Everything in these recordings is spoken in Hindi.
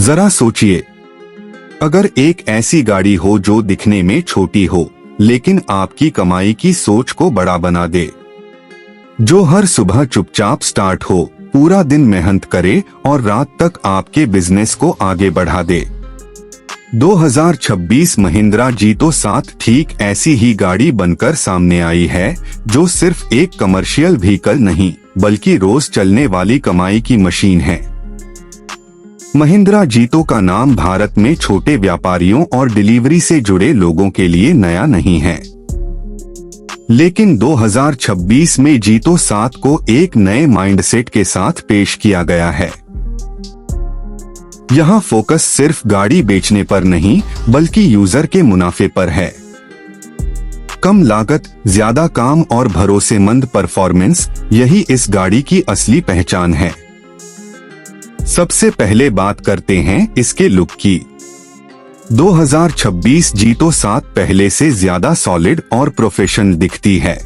जरा सोचिए, अगर एक ऐसी गाड़ी हो जो दिखने में छोटी हो लेकिन आपकी कमाई की सोच को बड़ा बना दे, जो हर सुबह चुपचाप स्टार्ट हो, पूरा दिन मेहनत करे और रात तक आपके बिजनेस को आगे बढ़ा दे। 2026 महिंद्रा जीतो 7 ठीक ऐसी ही गाड़ी बनकर सामने आई है, जो सिर्फ एक कमर्शियल व्हीकल नहीं बल्कि रोज चलने वाली कमाई की मशीन है। महिंद्रा जीतो का नाम भारत में छोटे व्यापारियों और डिलीवरी से जुड़े लोगों के लिए नया नहीं है, लेकिन 2026 में जीतो 7 को एक नए माइंडसेट के साथ पेश किया गया है। यहाँ फोकस सिर्फ गाड़ी बेचने पर नहीं बल्कि यूजर के मुनाफे पर है। कम लागत, ज्यादा काम और भरोसेमंद परफॉर्मेंस, यही इस गाड़ी की असली पहचान है। सबसे पहले बात करते हैं इसके लुक की। 2026 जीतो 7 पहले से ज्यादा सॉलिड और प्रोफेशनल दिखती है।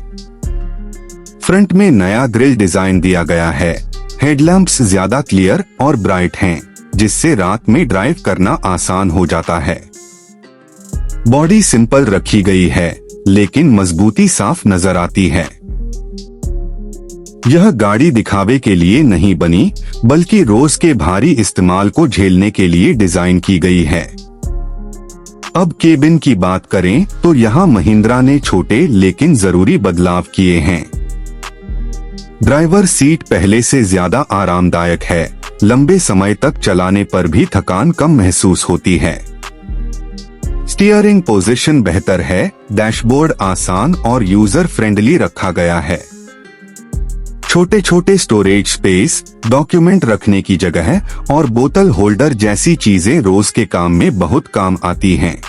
फ्रंट में नया ग्रिल डिजाइन दिया गया है। हेडलैम्प्स ज्यादा क्लियर और ब्राइट हैं, जिससे रात में ड्राइव करना आसान हो जाता है। बॉडी सिंपल रखी गई है, लेकिन मजबूती साफ नजर आती है। यह गाड़ी दिखावे के लिए नहीं बनी, बल्कि रोज के भारी इस्तेमाल को झेलने के लिए डिजाइन की गई है। अब केबिन की बात करें तो यहाँ महिंद्रा ने छोटे लेकिन जरूरी बदलाव किए हैं। ड्राइवर सीट पहले से ज्यादा आरामदायक है। लंबे समय तक चलाने पर भी थकान कम महसूस होती है। स्टीयरिंग पोजीशन बेहतर है। डैशबोर्ड आसान और यूजर फ्रेंडली रखा गया है। छोटे छोटे स्टोरेज स्पेस, डॉक्यूमेंट रखने की जगह और बोतल होल्डर जैसी चीजें रोज के काम में बहुत काम आती हैं।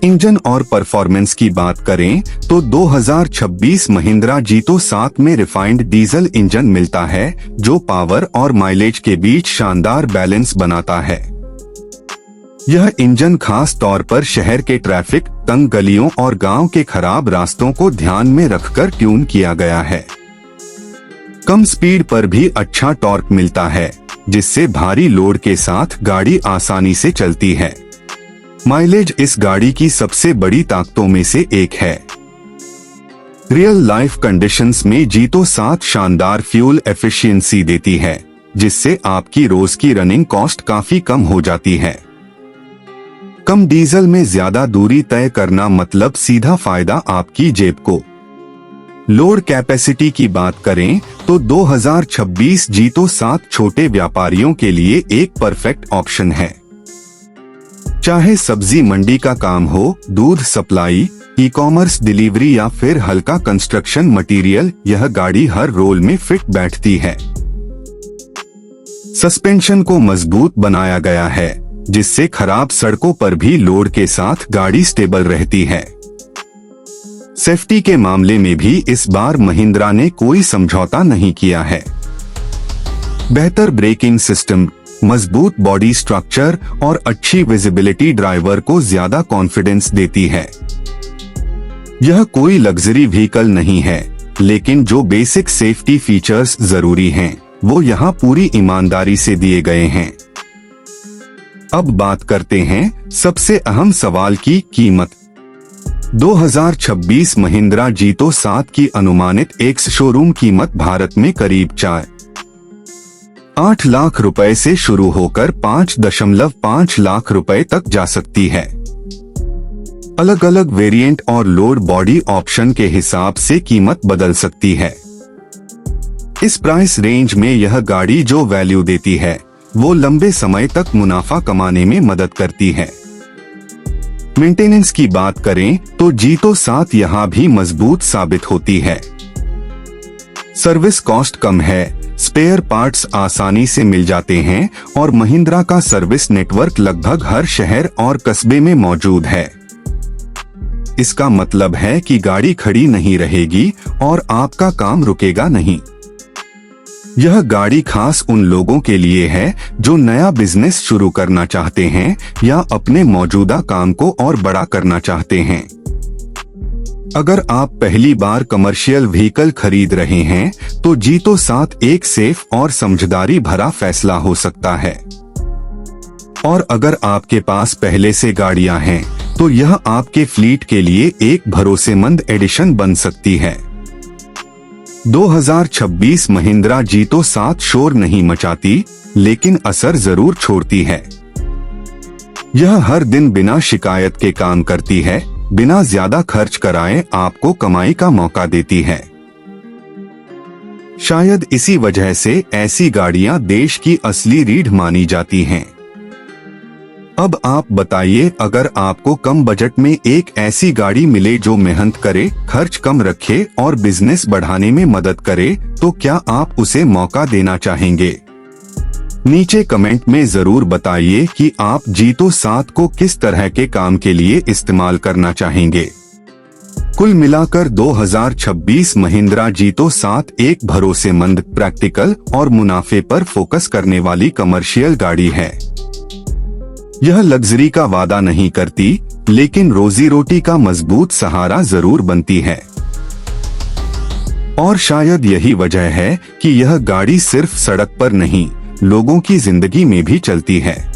इंजन और परफॉर्मेंस की बात करें तो 2026 महिंद्रा जीतो 7 में रिफाइंड डीजल इंजन मिलता है, जो पावर और माइलेज के बीच शानदार बैलेंस बनाता है। यह इंजन खास तौर पर शहर के ट्रैफिक, तंग गलियों और गांव के खराब रास्तों को ध्यान में रखकर ट्यून किया गया है। कम स्पीड पर भी अच्छा टॉर्क मिलता है, जिससे भारी लोड के साथ गाड़ी आसानी से चलती है। माइलेज इस गाड़ी की सबसे बड़ी ताकतों में से एक है। रियल लाइफ कंडीशंस में जीतो 7 शानदार फ्यूल एफिशिएंसी देती है, जिससे आपकी रोज की रनिंग कॉस्ट काफी कम हो जाती है। कम डीजल में ज्यादा दूरी तय करना मतलब सीधा फायदा आपकी जेब को। लोड कैपेसिटी की बात करें तो 2026 जीतो 7 छोटे व्यापारियों के लिए एक परफेक्ट ऑप्शन है। चाहे सब्जी मंडी का काम हो, दूध सप्लाई, ई-कॉमर्स डिलीवरी या फिर हल्का कंस्ट्रक्शन मटेरियल, यह गाड़ी हर रोल में फिट बैठती है। सस्पेंशन को मजबूत बनाया गया है, जिससे खराब सड़कों पर भी लोड के साथ गाड़ी स्टेबल रहती है। सेफ्टी के मामले में भी इस बार महिंद्रा ने कोई समझौता नहीं किया है। बेहतर ब्रेकिंग सिस्टम, मजबूत बॉडी स्ट्रक्चर और अच्छी विजिबिलिटी ड्राइवर को ज्यादा कॉन्फिडेंस देती है। यह कोई लग्जरी व्हीकल नहीं है, लेकिन जो बेसिक सेफ्टी फीचर्स जरूरी हैं, वो यहाँ पूरी ईमानदारी से दिए गए हैं। अब बात करते हैं सबसे अहम सवाल की कीमत। 2026 महिंद्रा जीतो 7 की अनुमानित एक्स शोरूम कीमत भारत में करीब 4.8 लाख रुपए से शुरू होकर 5.5 लाख रुपए तक जा सकती है। अलग अलग वेरिएंट और लोड बॉडी ऑप्शन के हिसाब से कीमत बदल सकती है। इस प्राइस रेंज में यह गाड़ी जो वैल्यू देती है, वो लंबे समय तक मुनाफा कमाने में मदद करती है। मेंटेनेंस की बात करें तो जीतो 7 यहाँ भी मजबूत साबित होती है। सर्विस कॉस्ट कम है, स्पेयर पार्ट्स आसानी से मिल जाते हैं और महिंद्रा का सर्विस नेटवर्क लगभग हर शहर और कस्बे में मौजूद है। इसका मतलब है कि गाड़ी खड़ी नहीं रहेगी और आपका काम रुकेगा नहीं। यह गाड़ी खास उन लोगों के लिए है जो नया बिजनेस शुरू करना चाहते हैं या अपने मौजूदा काम को और बड़ा करना चाहते हैं। अगर आप पहली बार कमर्शियल व्हीकल खरीद रहे हैं तो जीतो 7 एक सेफ और समझदारी भरा फैसला हो सकता है। और अगर आपके पास पहले से गाड़ियां हैं तो यह आपके फ्लीट के लिए एक भरोसेमंद एडिशन बन सकती है। 2026 महिंद्रा जीतो 7 शोर नहीं मचाती, लेकिन असर जरूर छोड़ती है। यह हर दिन बिना शिकायत के काम करती है, बिना ज्यादा खर्च कराए आपको कमाई का मौका देती है। शायद इसी वजह से ऐसी गाड़ियां देश की असली रीढ़ मानी जाती हैं। अब आप बताइए, अगर आपको कम बजट में एक ऐसी गाड़ी मिले जो मेहनत करे, खर्च कम रखे और बिजनेस बढ़ाने में मदद करे, तो क्या आप उसे मौका देना चाहेंगे? नीचे कमेंट में जरूर बताइए कि आप जीतो 7 को किस तरह के काम के लिए इस्तेमाल करना चाहेंगे। कुल मिलाकर 2026 महिंद्रा जीतो 7 एक भरोसेमंद, प्रैक्टिकल और मुनाफे पर फोकस करने वाली कमर्शियल गाड़ी है। यह लग्जरी का वादा नहीं करती, लेकिन रोजी रोटी का मजबूत सहारा जरूर बनती है। और शायद यही वजह है कि यह गाड़ी सिर्फ सड़क पर नहीं, लोगों की जिंदगी में भी चलती है।